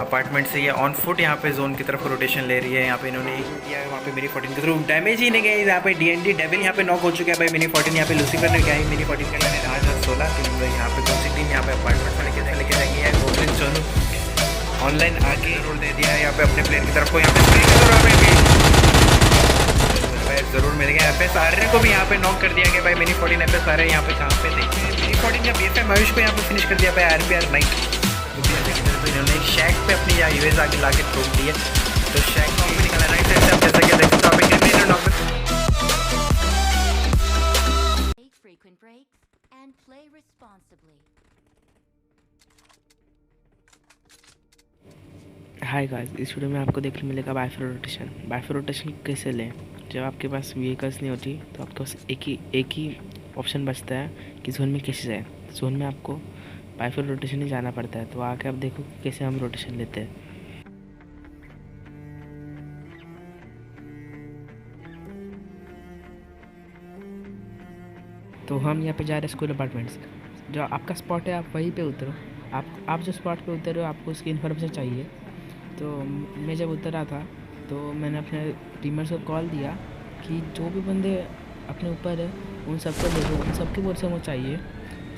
Apartment से ये on foot यहाँ पे जोन की तरफ रोटेशन ले रही है। यहाँ पे इन्होंने किया है, वहाँ पे मिनी 14 के थ्रू डैमेज ही नहीं गई। यहाँ पे DND डेविल यहाँ पे नॉक हो चुका है भाई। मिनी 14 यहाँ पे लूसीफर ने क्या है, मिनी 14 का लेने 816 टीम यहाँ पे कौन सी टीम यहाँ पे अपार्टमेंट में लेके जाएगी है। गोब्लिन सोनू ऑनलाइन आगे रोड दे दिया है यहाँ पे अपने प्लेयर की तरफ को। यहाँ पे जरूर मिल गया। एफ एस आर्य को भी यहाँ पे नॉक कर दिया गया भाई। मिनी 14 एफ एस आर्य यहाँ पे कहाँ पे देखते हैं। मिनी 14 का BFM आयुष को यहाँ पे फिनिश कर दिया भाई। RPR 9 इन्होंने शैक पे अपनी यहाँ यूएस आगे ला के ठोक दी है। तो शैक नॉक भी निकाला राइट साइड से। आप जैसा कि देख सकते हो आप क्रिमिनल नॉक पे frequent breaks and play responsibly. Hi guys, इस वीडियो में आपको देखने मिलेगा बाइफर रोटेशन। बाइफर रोटेशन कैसे लें। जब आपके पास व्हीकल्स नहीं होती तो आपके पास एक ही ऑप्शन बचता है कि जोन में कैसे जाए। जोन में आपको बाइफर रोटेशन ही जाना पड़ता है। तो आके आप देखो कि कैसे हम रोटेशन लेते हैं। तो हम यहाँ पे जा रहे हैं स्कूल अपार्टमेंट्स। जो आपका स्पॉट है आप वहीं पे उतरो। आप जो स्पॉट पे उतरे हो आपको उसकी इन्फॉर्मेशन चाहिए। तो मैं जब उतरा था तो मैंने अपने टीममेट्स को कॉल दिया कि जो भी बंदे अपने ऊपर है उन सबको देखो, उन सबकी बोल से वो चाहिए।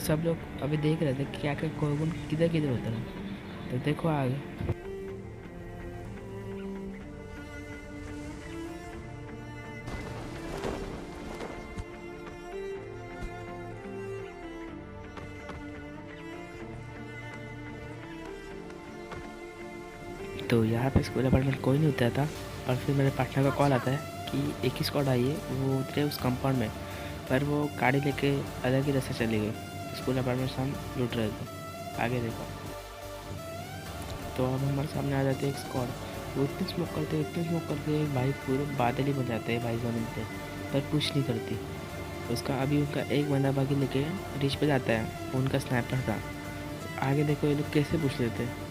सब लोग अभी देख रहे थे क्या क्या कौन किधर किधर उतरा। तो देखो आगे। तो यहाँ पे स्कूल अपार्टमेंट कोई नहीं उतरा था। और फिर मेरे पार्टनर का कॉल आता है कि एक ही स्क्वाड आई है, वो उतरे उस कंपाउंड में, पर वो गाड़ी लेके अलग ही रास्ते चली गई। स्कूल अपार्टमेंट से हम लूट रहे थे। आगे देखो। तो अब हमारे सामने आ जाते हैं एक स्क्वाड। वो इतनी स्मोक करते हैं भाई, पूरे बादल ही बन जाते हैं भाई जमीन पे, पर कुछ नहीं करती। उसका अभी उनका एक बंदा बाकी लेके रिच पे जाता है। उनका स्नैपर था। आगे देखो ये लोग कैसे पूछ लेते हैं।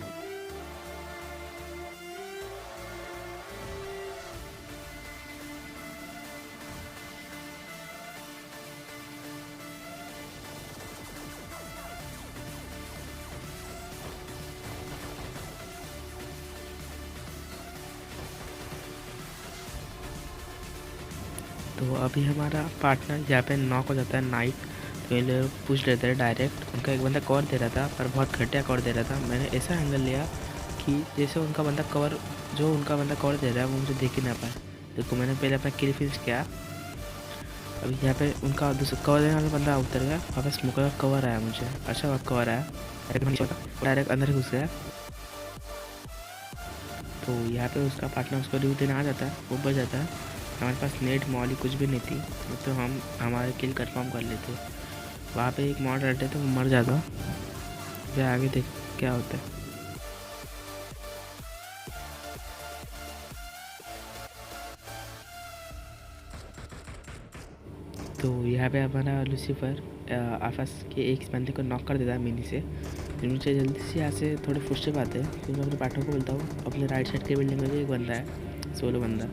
तो अभी हमारा पार्टनर यहाँ पे नॉक हो जाता है नाइट। तो ये लोग पूछ लेते हैं डायरेक्ट। उनका एक बंदा कवर दे रहा था पर बहुत घटिया कवर दे रहा था। मैंने ऐसा एंगल लिया कि जैसे उनका बंदा कवर दे रहा है वो मुझे देख ही ना पाए। देखो मैंने पहले अपना किल फिनिश किया। अभी यहाँ पे उनका दूसरा कवर देने वाला बंदा उतर गया। वापस स्मोकर का कवर आया मुझे। अच्छा वह कवर आया, डायरेक्ट अंदर घुस गया। तो यहाँ पे उसका पार्टनर उसको रिव्यू देने आ जाता है, वो बच जाता है। हमारे पास नेट मॉली कुछ भी नहीं थी, तो हम हमारे किल कंफर्म कर लेते। वहाँ पे एक मॉड रहते तो वो मर जाता। फिर आगे देख क्या होता है। तो यहाँ पे हमारा लूसीफर आपस के एक बंदे को नॉक कर देता है मिनी से। मुझे जल्दी से यहाँ से थोड़े फुटस्टेप आते हैं। फिर मैं अपने पार्टनर को बोलता हूँ अपने राइट साइड के बिल्डिंग में भी एक बंदा है, सोलो बंदा।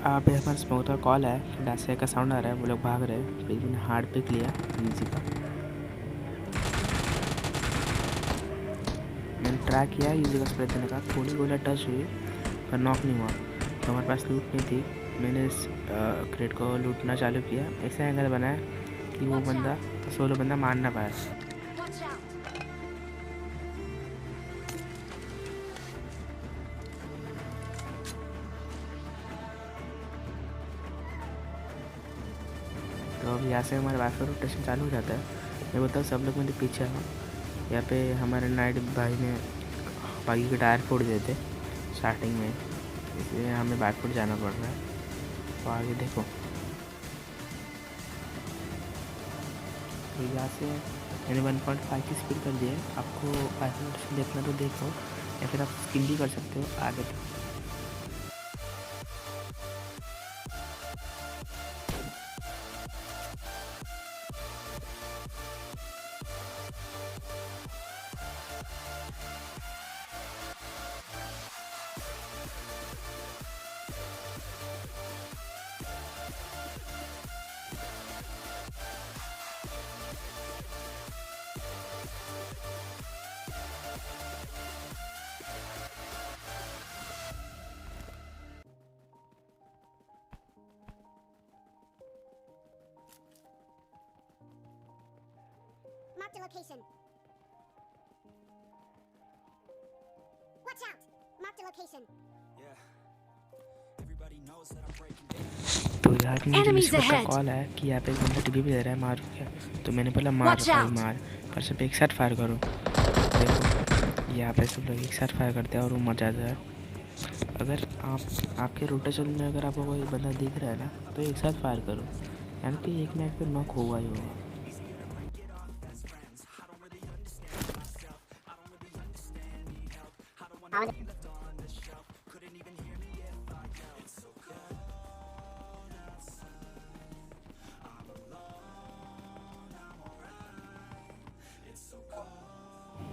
आप हमारे स्मोक का कॉल है, डासिया का साउंड आ रहा है, वो लोग भाग रहे हैं। फिर मैंने हार्ड पिक लिया इजी का। मैंने ट्राई किया इजी का स्प्रे देने का, थोड़ी गोला टच हुई पर नॉक नहीं हुआ। तो हमारे पास लूट नहीं थी। मैंने इस क्रेट को लूटना चालू किया। ऐसा एंगल बनाया कि वो बंदा सोलो बंदा मार ना पाए। तो अब यहाँ से हमारे वाइफर रोटेशन चालू हो जाता है। मैं बोलता हूँ सब लोग मेरे पीछे हो। यहाँ पे हमारे नाइट भाई ने बाकी के टायर फोड़ दिए थे स्टार्टिंग में, इसलिए हमें बैकफुट जाना पड़ रहा है। तो आगे देखो। तो यहाँ से मैंने 1.5 की स्पीड कर दी है। आपको वाइफर रोटेशन देखना तो देखो, या फिर आप स्किल भी कर सकते हो आगे तक। location. Watch out! Marked a location. तो यार मुझे Enemies लूसीफर का ahead. कॉल है कि यहाँ पे एक बंदा टीवी भी दे रहा है, मार क्या। तो मैंने बोला मार Watch भाई out. मार, पर सब एक साथ फायर करो। देखो यहाँ पे सब लोग एक साथ फायर करते हैं और वो मर जाता है। अगर आपके रोटेशन में अगर आपको कोई बंदा दिख रहा है ना, तो एक साथ फायर करो, यानी कि एक ना एक पे नॉक होगा ही होगा।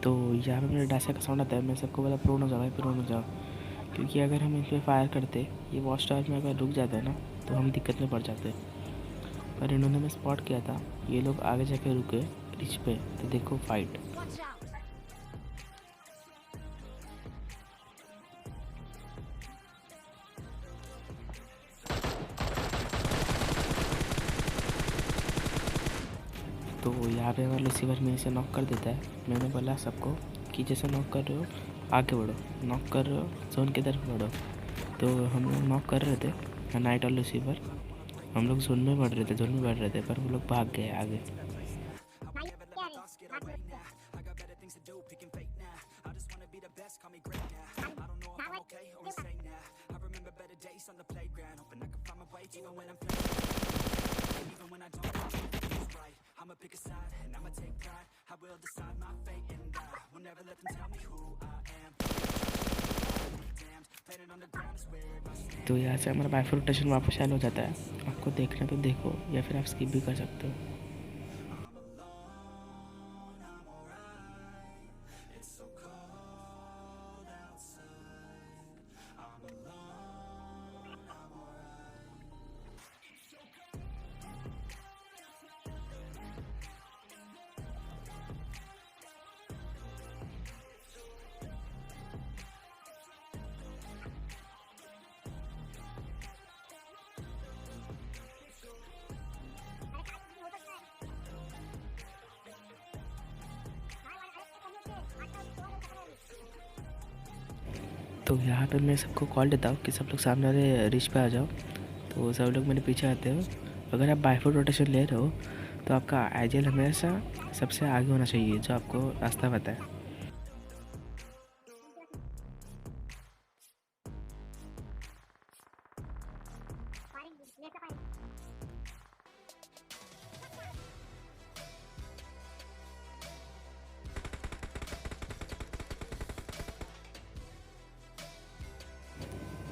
तो यहाँ पे मेरे डासा का साउंड आता है, मैं सबको बोला प्रोन हो जाओ भाई, प्रोन हो जाओ, क्योंकि अगर हम इन पर फायर करते, ये वॉच टावर में अगर रुक जाता है ना, तो हम दिक्कत में पड़ जाते। पर इन्होंने मैं स्पॉट किया था, ये लोग आगे जाके रुके रिच पे, तो देखो फाइट। Watch out. तो यहाँ पे हमारा लूसीफर मेरे से नॉक कर देता है। मैंने बोला सबको कि जैसे नॉक कर रहे हो आगे बढ़ो, नॉक कर रहे हो जोन की तरफ बढ़ो। तो हम लोग नॉक कर रहे थे, नाइट और लूसीफर, हम लोग जोन में बढ़ रहे थे, जोन में बढ़ रहे थे, पर वो लोग भाग गए आगे। तो यहाँ से हमारा बाइफर्केशन वापस चालू हो जाता है। आपको देखना तो देखो, या फिर आप स्किप भी कर सकते हो। तो यहाँ पे मैं सबको कॉल देता हूँ कि सब लोग सामने वाले रिच पे आ जाओ। तो सब लोग मेरे पीछे आते हो। अगर आप बाइफोर रोटेशन ले रहे हो तो आपका एजेल हमेशा सबसे आगे होना चाहिए, जो आपको रास्ता पता है।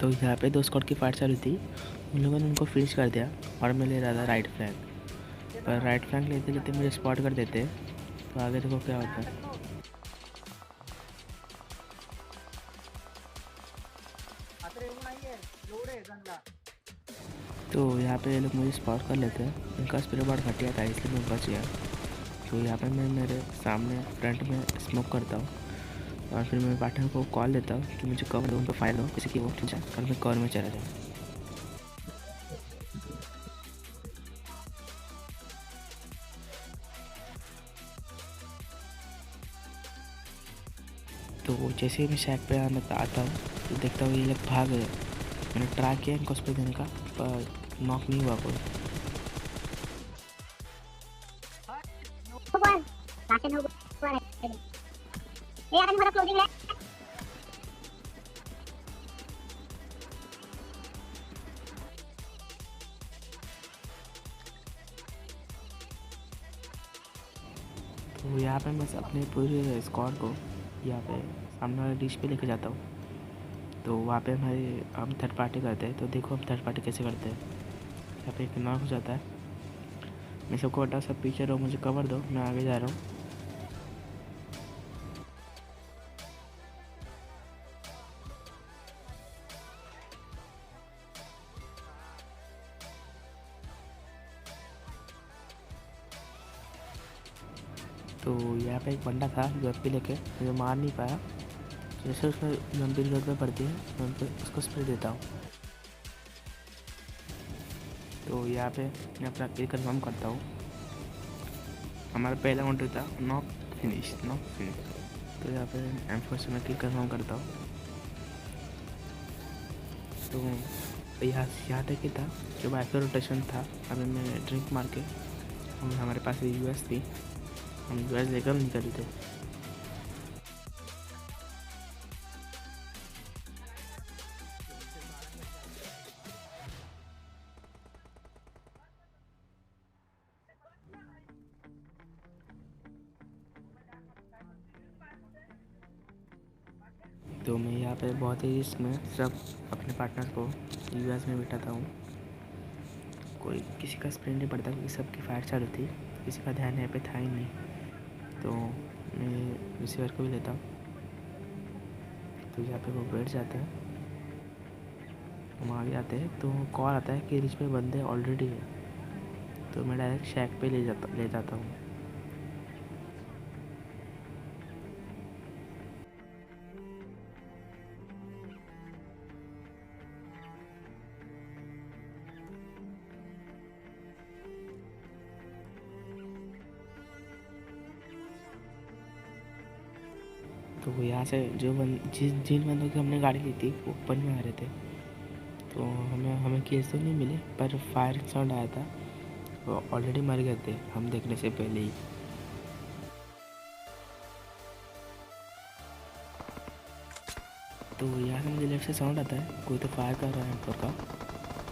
तो यहाँ पे 2 स्क्वाड की फाइट चालू थी, उन लोगों ने उनको फिनिश कर दिया और मैं ले रहा था राइट फ्लैंक। पर राइट फ्लैंक लेते लेते मुझे स्पॉट कर देते, तो आगे देखो क्या होता है। तो यहाँ पे ये लोग मुझे स्पॉट कर लेते हैं, उनका स्पीड बहुत घटिया था इसलिए मैं बच गया। तो यहाँ पे मैं मेरे सामने फ्रंट में स्मोक करता हूँ और फिर मैं पार्टनर को कॉल देता हूँ कि मुझे कवर दो, उनको फाइल दो, किसी की वो ठीक है, कल मैं कवर में चला जाऊँ। तो जैसे ही मैं शैक पे आता हूँ तो देखता हूँ ये लोग भाग गए। मैंने ट्राई किया इनको स्पीड देने का, पर नॉक नहीं हुआ कोई। तो यहाँ पे मैं अपने पूरे स्क्वाड को यहाँ पे सामने वाले डिश पे लेके जाता हूँ। तो वहाँ पे हम थर्ड पार्टी करते हैं। तो देखो हम थर्ड पार्टी कैसे करते हैं। यहाँ पे एक नॉक हो जाता है, मैं सबको बता सब पीछे रहो, मुझे कवर दो, मैं आगे जा रहा हूँ। तो यहाँ पे एक बंदा था जो एफ लेके, मुझे मार नहीं पाया। जैसे उसमें गंभीर जरूरत पड़ती है मैं उन पर उसको स्प्रे देता हूँ। तो यहाँ पे मैं अपना किल कंफर्म करता हूँ। हमारा पहला काउंटर था नॉक फिनिश। तो यहाँ पे M4 से मैं किल कंफर्म करता हूँ। तो यहाँ तक ही था जो वाइफर रोटेशन था। अभी मैं ड्रिंक मार के हमारे पास US थी, हम US लेकर निकले थे। तो मैं यहाँ पे बहुत ही रिस्क में सब अपने पार्टनर को US में बिठाता हूँ। कोई किसी का स्प्रे नहीं पड़ता क्योंकि सबकी फायर चालू थी, किसी का ध्यान यहाँ पे था ही नहीं। तो मैं रिसीवर को भी लेता हूँ। तो यहाँ पे वो बैठ जाते हैं, हम आगे आते हैं तो कॉल आता है कि रिच पे बंदे ऑलरेडी है। तो मैं डायरेक्ट शैक पे ले जाता हूँ। तो यहाँ से जिन बंदों की हमने गाड़ी ली थी वो ऊपर में आ रहे थे। तो हमें केस तो नहीं मिले, पर फायर साउंड आया था, वो ऑलरेडी मर गए थे हम देखने से पहले ही। तो यहाँ से मुझे लेफ्ट से साउंड आता है, कोई तो फायर कर रहा है ऊपर का,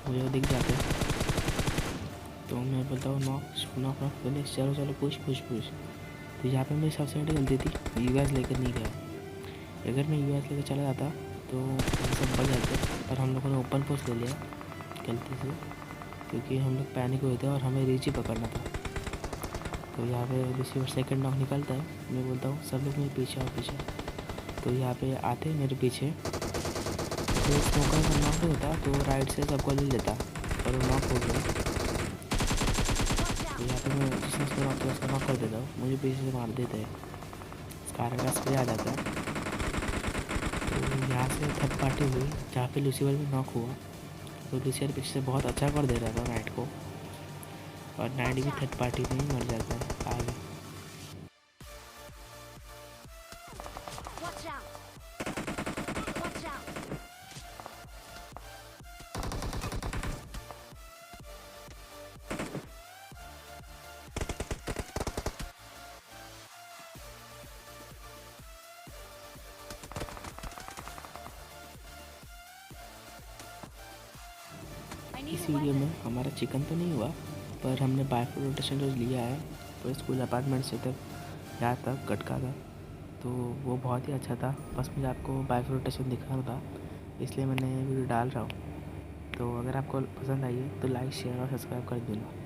मुझे वो दिख जाता है। तो मैं बोलता हूँ नॉक बोले चलो पुश। तो यहाँ पे मेरी सबसे बड़ी गलती थी, US लेकर नहीं गया। अगर मैं US लेकर चला जाता तो हम सब बच जाते, पर हम लोगों ने ओपन पोस्ट ले लिया गलती से, क्योंकि हम लोग पैनिक हुए थे और हमें रीच ही पकड़ना था। तो यहाँ पे रिसीवर सेकंड नॉक निकलता है, मैं बोलता हूँ सब लोग मेरे पीछे आओ पीछे। तो यहाँ पे आते मेरे पीछे, तो स्मोकर का नॉक होता तो राइट से सबको ले लेता, पर वो नॉक हो गया। तो यहाँ पे मैं जिसने उसको नॉक किया उसको नॉक कर देता हूँ, मुझे पीछे से मार देता है, कार का स्प्रे आ जाता है। तो यहाँ से थर्ड पार्टी हुई जहाँ पे लूसीवर भी नॉक हुआ। तो लूसीवर पीछे से बहुत अच्छा कर दे रहा था नाइट को, और नाइट भी थर्ड पार्टी में ही मर जाता है आगे। Watch out! Watch out! I need इस a वीडियो में weapon. हमारा चिकन तो नहीं हुआ, पर हमने बाइक रोटेशन जो लिया है तो स्कूल अपार्टमेंट से तक यहाँ तक गटका था, तो वो बहुत ही अच्छा था। बस मुझे आपको बाइक रोटेशन दिखाना था, इसलिए मैंने वीडियो डाल रहा हूँ। तो अगर आपको पसंद आई है तो लाइक शेयर और सब्सक्राइब कर देना।